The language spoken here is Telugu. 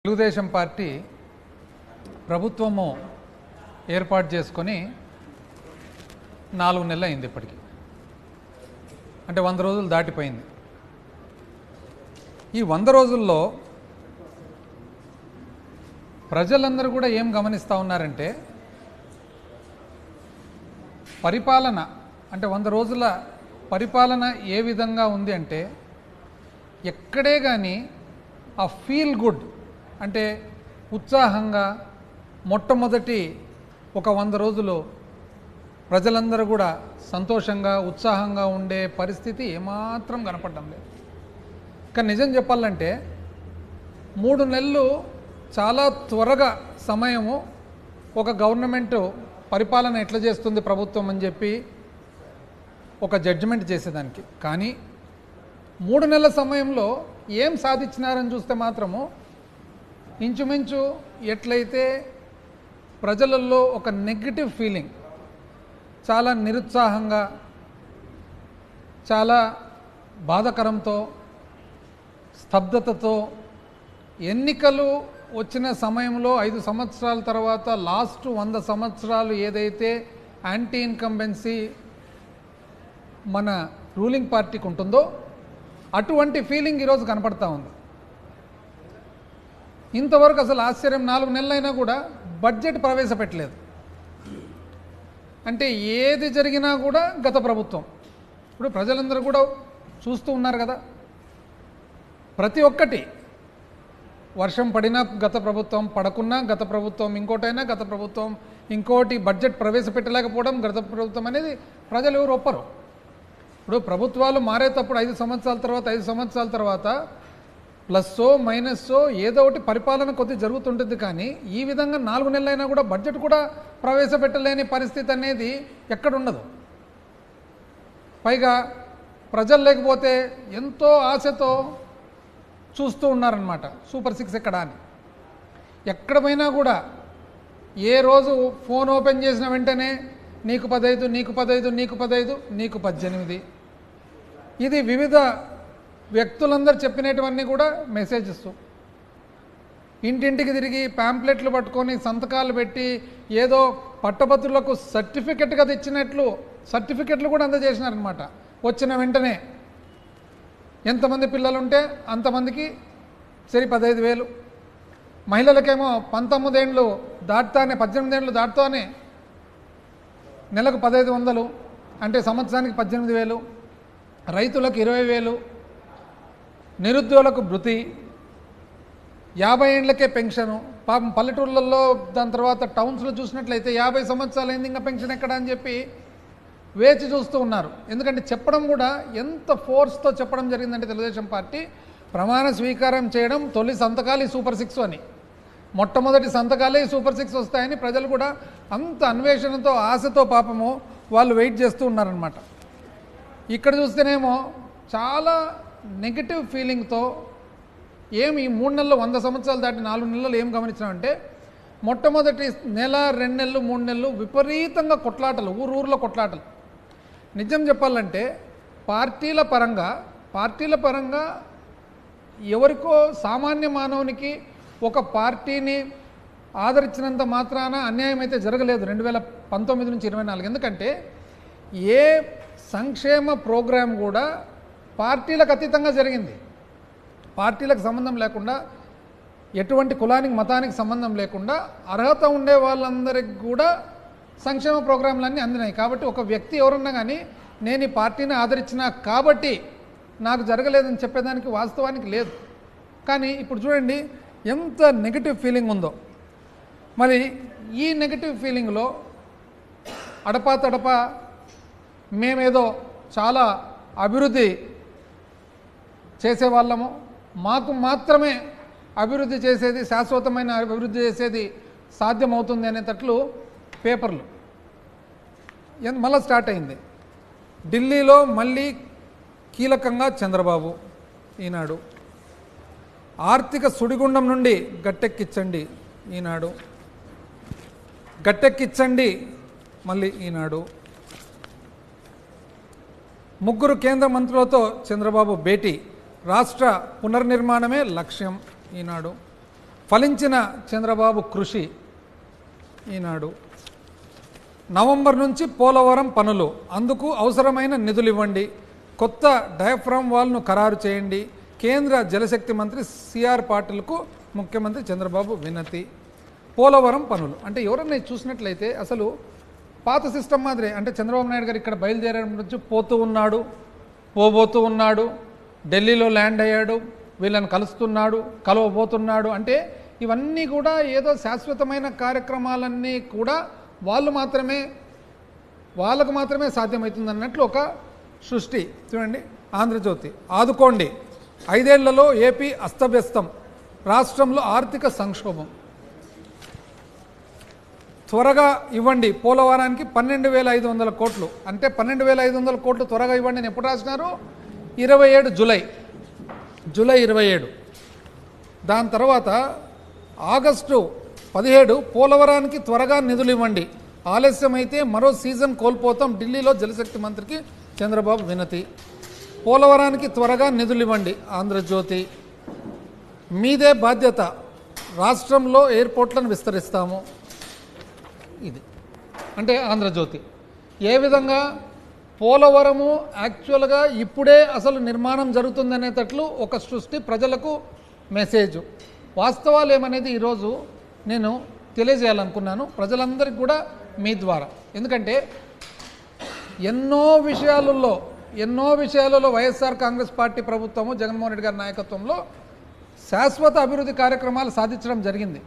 తెలుగుదేశం పార్టీ ప్రభుత్వము ఏర్పాటు చేసుకొని 4 నెలలు అయింది. ఇప్పటికి అంటే 100 రోజులు దాటిపోయింది. ఈ 100 రోజుల్లో ప్రజలందరూ కూడా ఏం గమనిస్తూ ఉన్నారంటే, పరిపాలన అంటే 100 రోజుల పరిపాలన ఏ విధంగా ఉంది అంటే, ఎక్కడే కానీ ఆ ఫీల్ గుడ్ అంటే ఉత్సాహంగా మొట్టమొదటి ఒక 100 రోజులు ప్రజలందరూ కూడా సంతోషంగా ఉత్సాహంగా ఉండే పరిస్థితి ఏమాత్రం కనపడడం లేదు. కానీ నిజం చెప్పాలంటే 3 నెలలు చాలా త్వరగా సమయము ఒక గవర్నమెంటు పరిపాలన ఎట్లా చేస్తుంది ప్రభుత్వం అని చెప్పి ఒక జడ్జిమెంట్ చేసేదానికి. కానీ 3 నెలల సమయంలో ఏం సాధించినారని చూస్తే మాత్రము ఇంచుమించు ఎట్లయితే ప్రజలలో ఒక నెగటివ్ ఫీలింగ్, చాలా నిరుత్సాహంగా, చాలా బాధాకరంతో, స్తబ్దతతో ఎన్నికలు వచ్చిన సమయంలో 5 సంవత్సరాల తర్వాత లాస్ట్ 100 సంవత్సరాలు ఏదైతే యాంటీ ఇన్కంబెన్సీ మన రూలింగ్ పార్టీకి ఉంటుందో అటువంటి ఫీలింగ్ ఈరోజు కనపడతా ఉంది. ఇంతవరకు అసలు ఆశ్చర్యం, 4 నెలలైనా కూడా బడ్జెట్ ప్రవేశపెట్టలేదు. అంటే ఏది జరిగినా కూడా గత ప్రభుత్వం. ఇప్పుడు ప్రజలందరూ కూడా చూస్తూ ఉన్నారు కదా, ప్రతి ఒక్కటి వర్షం పడినా గత ప్రభుత్వం, పడకున్నా గత ప్రభుత్వం, ఇంకోటైనా గత ప్రభుత్వం, ఇంకోటి బడ్జెట్ ప్రవేశపెట్టలేకపోవడం గత ప్రభుత్వం అనేది ప్రజలు ఎవరు ఒప్పరు. ఇప్పుడు ప్రభుత్వాలు మారేటప్పుడు 5 సంవత్సరాల తర్వాత ప్లస్సో మైనస్సో ఏదో ఒకటి పరిపాలన కొద్ది జరుగుతుంటుంది. కానీ ఈ విధంగా 4 నెలలైనా కూడా బడ్జెట్ కూడా ప్రవేశపెట్టలేని పరిస్థితి అనేది ఎక్కడుండదు. పైగా ప్రజలు లేకపోతే ఎంతో ఆశతో చూస్తూ ఉన్నారనమాట సూపర్ 6 ఎక్కడ అని. ఎక్కడ పోయినా కూడా ఏ రోజు ఫోన్ ఓపెన్ చేసిన వెంటనే నీకు 15, నీకు 15, నీకు 15, నీకు 18. ఇది వివిధ వ్యక్తులందరూ చెప్పినటువన్నీ కూడా మెసేజెస్. ఇంటింటికి తిరిగి ప్యాంప్లెట్లు పట్టుకొని సంతకాలు పెట్టి ఏదో పట్టభద్రులకు సర్టిఫికెట్గా తెచ్చినట్లు సర్టిఫికెట్లు కూడా అందజేసినారనమాట. వచ్చిన వెంటనే ఎంతమంది పిల్లలు ఉంటే అంతమందికి సరి 15,000. మహిళలకేమో 19 ఏళ్ళు దాటుతానే 18 ఏళ్ళు దాటుతానే నెలకు 1,500 అంటే సంవత్సరానికి 18,000. రైతులకు 20,000, నిరుద్యోగులకు భృతి, 50 ఏళ్ళకే పెన్షను. పాపం పల్లెటూళ్ళల్లో దాని తర్వాత టౌన్స్లో చూసినట్లయితే 50 సంవత్సరాలు అయింది ఇంకా పెన్షన్ ఎక్కడ అని చెప్పి వేచి చూస్తూ ఉన్నారు. ఎందుకంటే చెప్పడం కూడా ఎంత ఫోర్స్తో చెప్పడం జరిగిందంటే తెలుగుదేశం పార్టీ ప్రమాణ స్వీకారం చేయడం తొలి సంతకాలు ఈ సూపర్ 6 అని, మొట్టమొదటి సంతకాలే ఈ సూపర్ 6 వస్తాయని ప్రజలు కూడా అంత అన్వేషణతో ఆశతో పాపము వాళ్ళు వెయిట్ చేస్తూ ఉన్నారనమాట. ఇక్కడ చూస్తేనేమో చాలా నెగిటివ్ ఫీలింగ్తో ఏమి ఈ 3 నెలలు 100 సంవత్సరాలు దాటి 4 నెలలు ఏం గమనించినామంటే, మొట్టమొదటి నెల 2 నెలలు 3 నెలలు విపరీతంగా కొట్లాటలు, ఊర్లో కొట్లాటలు. నిజం చెప్పాలంటే పార్టీల పరంగా ఎవరికో సామాన్య మానవునికి ఒక పార్టీని ఆదరించినంత మాత్రాన అన్యాయం అయితే జరగలేదు 2019 నుంచి 24. ఎందుకంటే ఏ సంక్షేమ ప్రోగ్రాం కూడా పార్టీలకు అతీతంగా జరిగింది. పార్టీలకు సంబంధం లేకుండా, ఎటువంటి కులానికి మతానికి సంబంధం లేకుండా అర్హత ఉండే వాళ్ళందరికీ కూడా సంక్షేమ ప్రోగ్రాంలన్నీ అందినాయి. కాబట్టి ఒక వ్యక్తి ఎవరన్నా కానీ నేను ఈ పార్టీని ఆదరించినా కాబట్టి నాకు జరగలేదని చెప్పేదానికి వాస్తవానికి లేదు. కానీ ఇప్పుడు చూడండి ఎంత నెగిటివ్ ఫీలింగ్ ఉందో. మరి ఈ నెగిటివ్ ఫీలింగ్లో అడపా మేమేదో చాలా అభివృద్ధి చేసేవాళ్ళము, మాకు మాత్రమే అభివృద్ధి చేసేది, శాశ్వతమైన అభివృద్ధి చేసేది సాధ్యమవుతుంది అనేటట్లు పేపర్లు మళ్ళీ స్టార్ట్ అయింది. ఢిల్లీలో మళ్ళీ కీలకంగా చంద్రబాబు ఈనాడు, ఆర్థిక సుడిగుండం నుండి గట్టెక్కించండి ఈనాడు, గట్టెక్కించండి మళ్ళీ ఈనాడు, 3 కేంద్ర మంత్రులతో చంద్రబాబు భేటీ, రాష్ట్ర పునర్నిర్మాణమే లక్ష్యం ఈనాడు, ఫలించిన చంద్రబాబు కృషి. ఈనాడు నవంబర్ నుంచి పోలవరం పనులు, అందుకు అవసరమైన నిధులు ఇవ్వండి, కొత్త డయాఫ్రామ్ వాల్ను ఖరారు చేయండి, కేంద్ర జలశక్తి మంత్రి సిఆర్ పాటిల్కు ముఖ్యమంత్రి చంద్రబాబు వినతి. పోలవరం పనులు అంటే ఎవరన్నా చూసినట్లయితే అసలు పాత సిస్టమ్ మాదిరే. అంటే చంద్రబాబు నాయుడు గారు ఇక్కడ బయలుదేరడం నుంచి పోతూ ఉన్నాడు, పోబోతూ ఉన్నాడు, ఢిల్లీలో ల్యాండ్ అయ్యాడు, వీళ్ళని కలుస్తున్నాడు, కలవబోతున్నాడు. అంటే ఇవన్నీ కూడా ఏదో శాశ్వతమైన కార్యక్రమాలన్నీ కూడా వాళ్ళకు మాత్రమే సాధ్యమవుతుంది అన్నట్లు ఒక సృష్టి. చూడండి, ఆంధ్రజ్యోతి ఆదుకోండి, 5 ఏళ్లలో ఏపీ అస్తవ్యస్తం, రాష్ట్రంలో ఆర్థిక సంక్షోభం, త్వరగా ఇవ్వండి పోలవరానికి 12,500 కోట్లు. అంటే 12,500 కోట్లు త్వరగా ఇవ్వండి అని ఎప్పుడు రాసినారు? 27 జూలై 27. దాని తర్వాత ఆగస్టు 17 పోలవరానికి త్వరగా నిధులు ఇవ్వండి, ఆలస్యమైతే మరో సీజన్ కోల్పోతాం, ఢిల్లీలో జలశక్తి మంత్రికి చంద్రబాబు వినతి. పోలవరానికి త్వరగా నిధులు ఇవ్వండి. ఆంధ్రజ్యోతి మీదే బాధ్యత, రాష్ట్రంలో ఎయిర్పోర్ట్లను విస్తరిస్తాము. ఇది అంటే ఆంధ్రజ్యోతి. ఏ విధంగా పోలవరము యాక్చువల్గా ఇప్పుడే అసలు నిర్మాణం జరుగుతుందనేటట్లు ఒక సృష్టి, ప్రజలకు మెసేజ్. వాస్తవాలు ఏమనేది ఈరోజు నేను తెలియజేయాలనుకున్నాను ప్రజలందరికీ కూడా మీ ద్వారా. ఎందుకంటే ఎన్నో విషయాలలో వైఎస్ఆర్ కాంగ్రెస్ పార్టీ ప్రభుత్వము జగన్మోహన్ రెడ్డి గారి నాయకత్వంలో శాశ్వత అభివృద్ధి కార్యక్రమాలు సాధించడం జరిగింది.